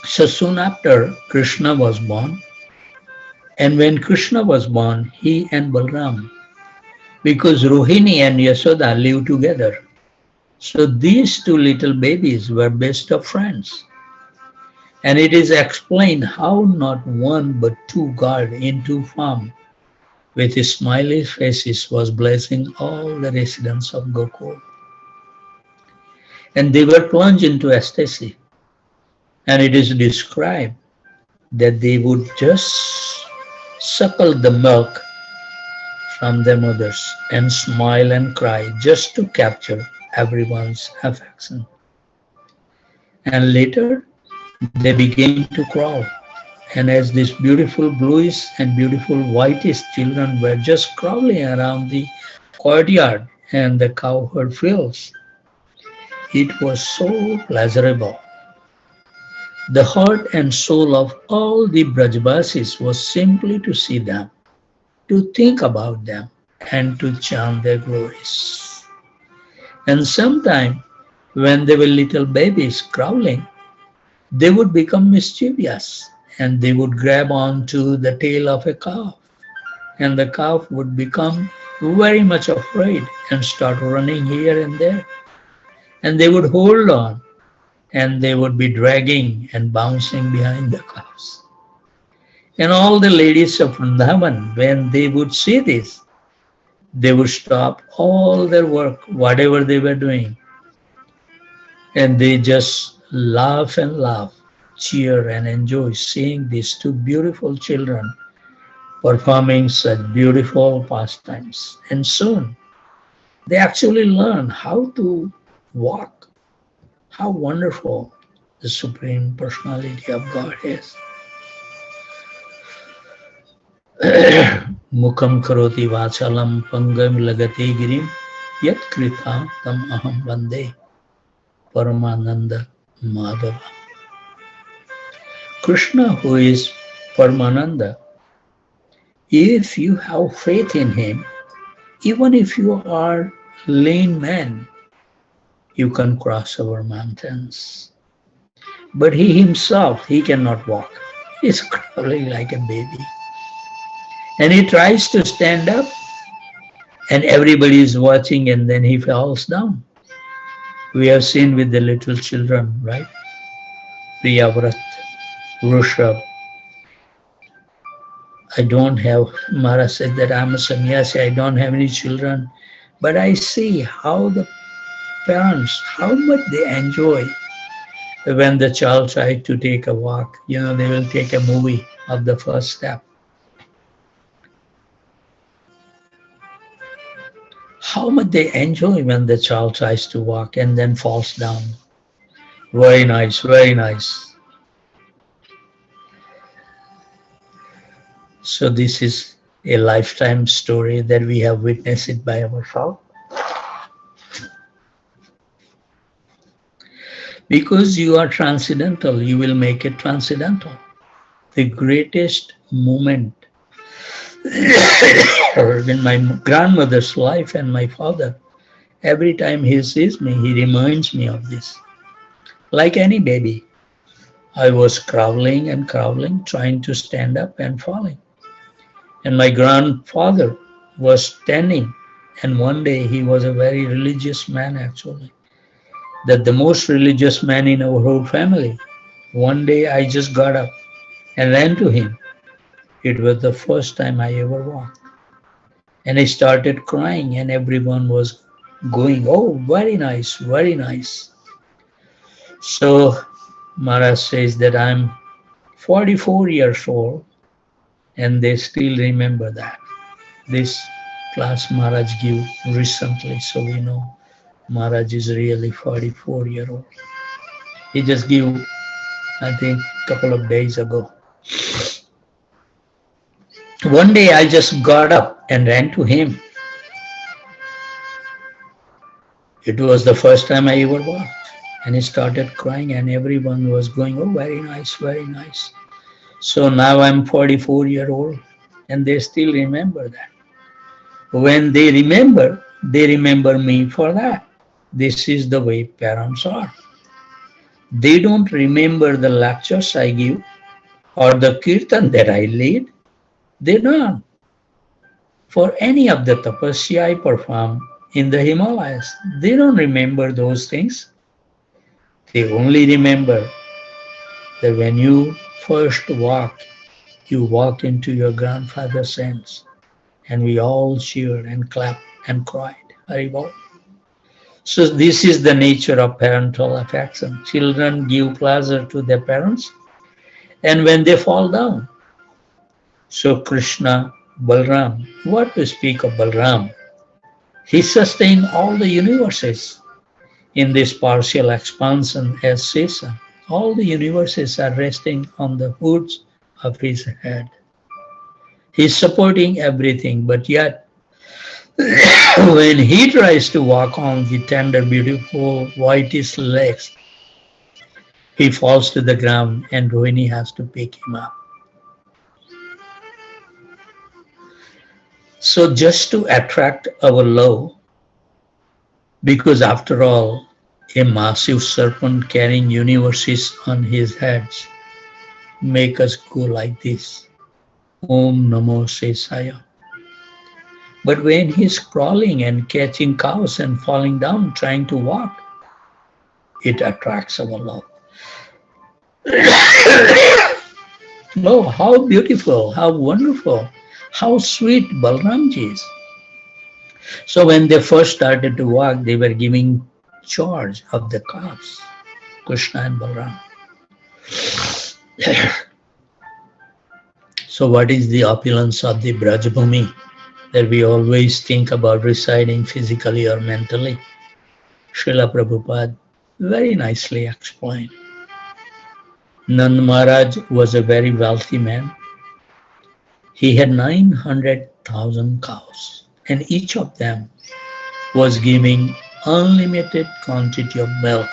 So soon after, Krishna was born. And when Krishna was born, he and Balram, because Rohini and Yashoda lived together, so these two little babies were best of friends. And it is explained how not one but two God in two form with smiley faces was blessing all the residents of Gokul. And they were plunged into ecstasy. And it is described that they would just suckle the milk from their mothers and smile and cry just to capture everyone's affection. And later, they began to crawl. And as these beautiful bluish and beautiful whitish children were just crawling around the courtyard and the cowherd fields, it was so pleasurable. The heart and soul of all the Brajbasis was simply to see them, to think about them, and to chant their glories. And sometime, when they were little babies crawling, they would become mischievous and they would grab onto the tail of a calf, and the calf would become very much afraid and start running here and there. And they would hold on and they would be dragging and bouncing behind the calves. And all the ladies of Vrindavan, when they would see this, they would stop all their work, whatever they were doing, and they just laugh and laugh, cheer and enjoy seeing these two beautiful children performing such beautiful pastimes. And soon they actually learn how to walk. How wonderful the Supreme Personality of God is. Mukham karoti vachalam pangam lagate girim yat krita tam aham vande Paramananda Madhava. Krishna, who is Paramananda, if you have faith in him, even if you are lame man, you can cross over mountains. But he himself, he cannot walk. He's crawling like a baby. And he tries to stand up and everybody is watching and then he falls down. We have seen with the little children, right? Priyavrat, Rushabh. I don't have, Maharaj said that I'm a sannyasi, I don't have any children. But I see how the parents, how much they enjoy when the child tries to take a walk. You know, they will take a movie of the first step. How much they enjoy when the child tries to walk and then falls down. Very nice, very nice. So this is a lifetime story that we have witnessed it by ourselves. Because you are transcendental, you will make it transcendental. The greatest moment in my grandmother's life and my father, every time he sees me, he reminds me of this. Like any baby, I was crawling and crawling, trying to stand up and falling. And my grandfather was standing, and one day he was a very religious man actually, that the most religious man in our whole family. One day I just got up and ran to him. It was the first time I ever walked. And I started crying, and everyone was going, "Oh, very nice, very nice." So Maharaj says that I'm 44 years old, and they still remember that. This class Maharaj gave recently, so we know Maharaj is really 44-year-old. He just gave, I think, a couple of days ago. One day I just got up and ran to him. It was the first time I ever walked. And he started crying, and everyone was going, "Oh, very nice, very nice." So now I'm 44-year-old, and they still remember that. When they remember me for that. This is the way parents are. They don't remember the lectures I give or the kirtan that I lead. They don't. For any of the tapasya I perform in the Himalayas, they don't remember those things. They only remember that when you first walk, you walk into your grandfather's hands, and we all cheered and clapped and cried. Haribol. So this is the nature of parental affection. Children give pleasure to their parents, and when they fall down. So Krishna, Balram, what to speak of Balram? He sustained all the universes in this partial expansion as Sesa. All the universes are resting on the hoods of his head. He's supporting everything, but yet when he tries to walk on the tender, beautiful, whitish legs, he falls to the ground and Rohini has to pick him up. So just to attract our love, because after all, a massive serpent carrying universes on his heads make us go like this. Om Namo Sesaya. But when he's crawling and catching cows and falling down, trying to walk, it attracts our love. Oh, how beautiful, how wonderful, how sweet Balramji is. So when they first started to walk, they were giving charge of the calves, Krishna and Balram. So what is the opulence of the Brajabhumi that we always think about residing physically or mentally? Srila Prabhupada very nicely explained. Nand Maharaj was a very wealthy man. He had 900,000 cows, and each of them was giving unlimited quantity of milk.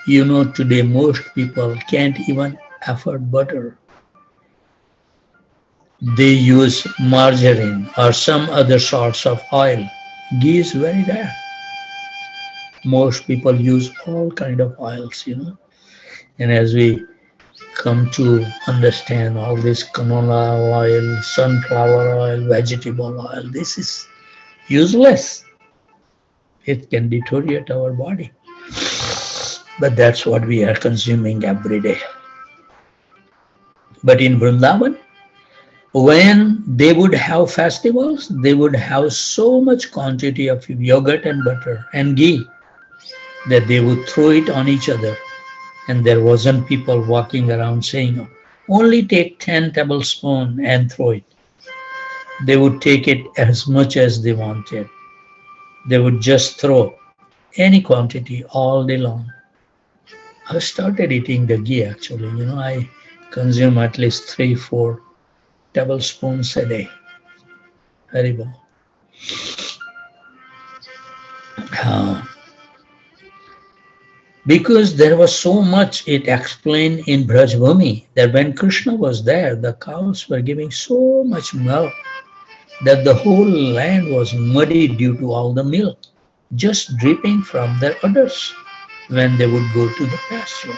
You know, today most people can't even afford butter. They use margarine or some other sorts of oil. Ghee is very rare. Most people use all kind of oils, you know. And as we come to understand all this canola oil, sunflower oil, vegetable oil, this is useless. It can deteriorate our body. But that's what we are consuming every day. But in Vrindavan, when they would have festivals, they would have so much quantity of yogurt and butter and ghee that they would throw it on each other. And there wasn't people walking around saying, only take 10 tablespoons and throw it. They would take it as much as they wanted. They would just throw any quantity all day long. I started eating the ghee actually. I consume at least 3-4 tablespoons a day. Very well. Uh, because there was so much it explained in Brajbhumi that when Krishna was there, the cows were giving so much milk that the whole land was muddy due to all the milk just dripping from their udders when they would go to the pasture.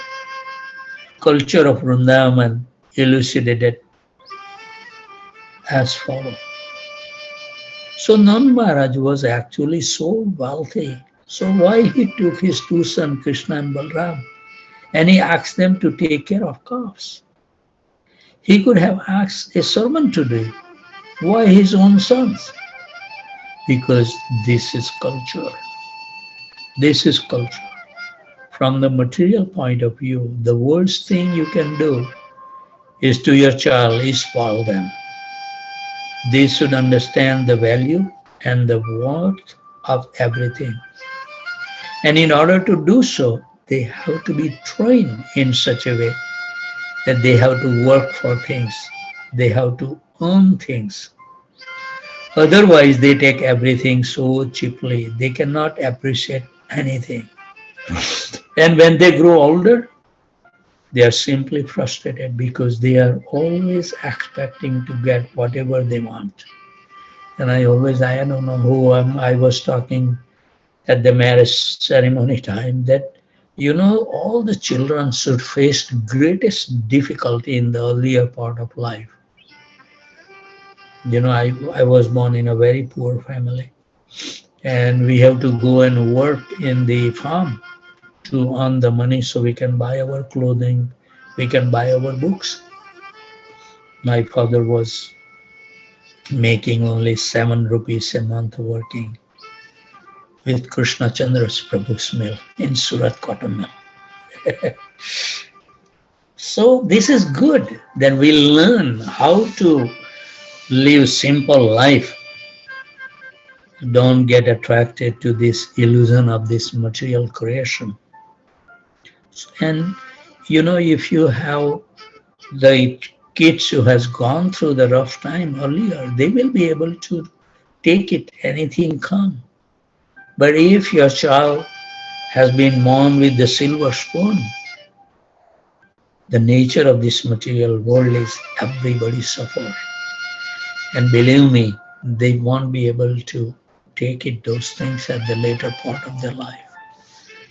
Culture of Vrindavan elucidated as follows. So Nand Maharaj was actually so wealthy. So why he took his two sons, Krishna and Balram, and he asked them to take care of calves? He could have asked a servant to do it. Why his own sons? Because this is culture. This is culture. From the material point of view, the worst thing you can do is to your child is spoil them. They should understand the value and the worth of everything. And in order to do so, they have to be trained in such a way that they have to work for things. They have to earn things. Otherwise, they take everything so cheaply. They cannot appreciate anything. And when they grow older, they are simply frustrated because they are always expecting to get whatever they want. And I don't know who I was talking at the marriage ceremony time that, all the children should face the greatest difficulty in the earlier part of life. I was born in a very poor family and we have to go and work in the farm to earn the money so we can buy our clothing, we can buy our books. My father was making only 7 rupees a month working with Krishna Chandra's Prabhu's mill in Surat cotton mill. So this is good. Then we learn how to live simple life. Don't get attracted to this illusion of this material creation. And if you have the kids who has gone through the rough time earlier, they will be able to take it, anything come. But if your child has been born with the silver spoon, the nature of this material world is everybody suffers. And believe me, they won't be able to take it, those things at the later part of their life.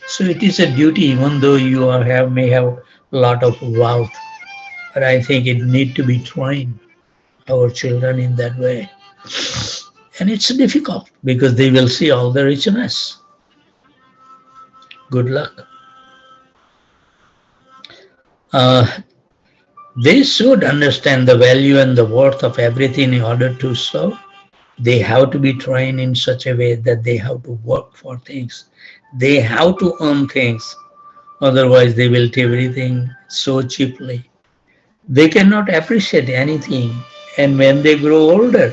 So it is a duty, even though you may have a lot of wealth, but I think it need to be trained, our children, in that way. And it's difficult because they will see all the richness. Good luck. They should understand the value and the worth of everything in order to serve. They have to be trained in such a way that they have to work for things. They have to earn things. Otherwise, they will take everything so cheaply. They cannot appreciate anything. And when they grow older,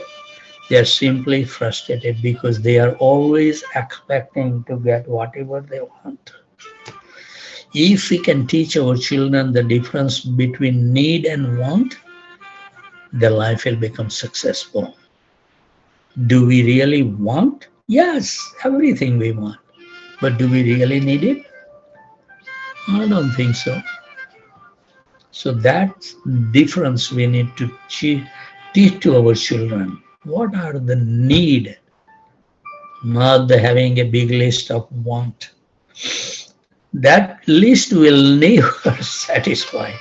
they are simply frustrated because they are always expecting to get whatever they want. If we can teach our children the difference between need and want, their life will become successful. Do we really want? Yes, everything we want. But do we really need it? I don't think so. So that difference we need to teach to our children. What are the need? Not the having a big list of want. That list will never satisfy.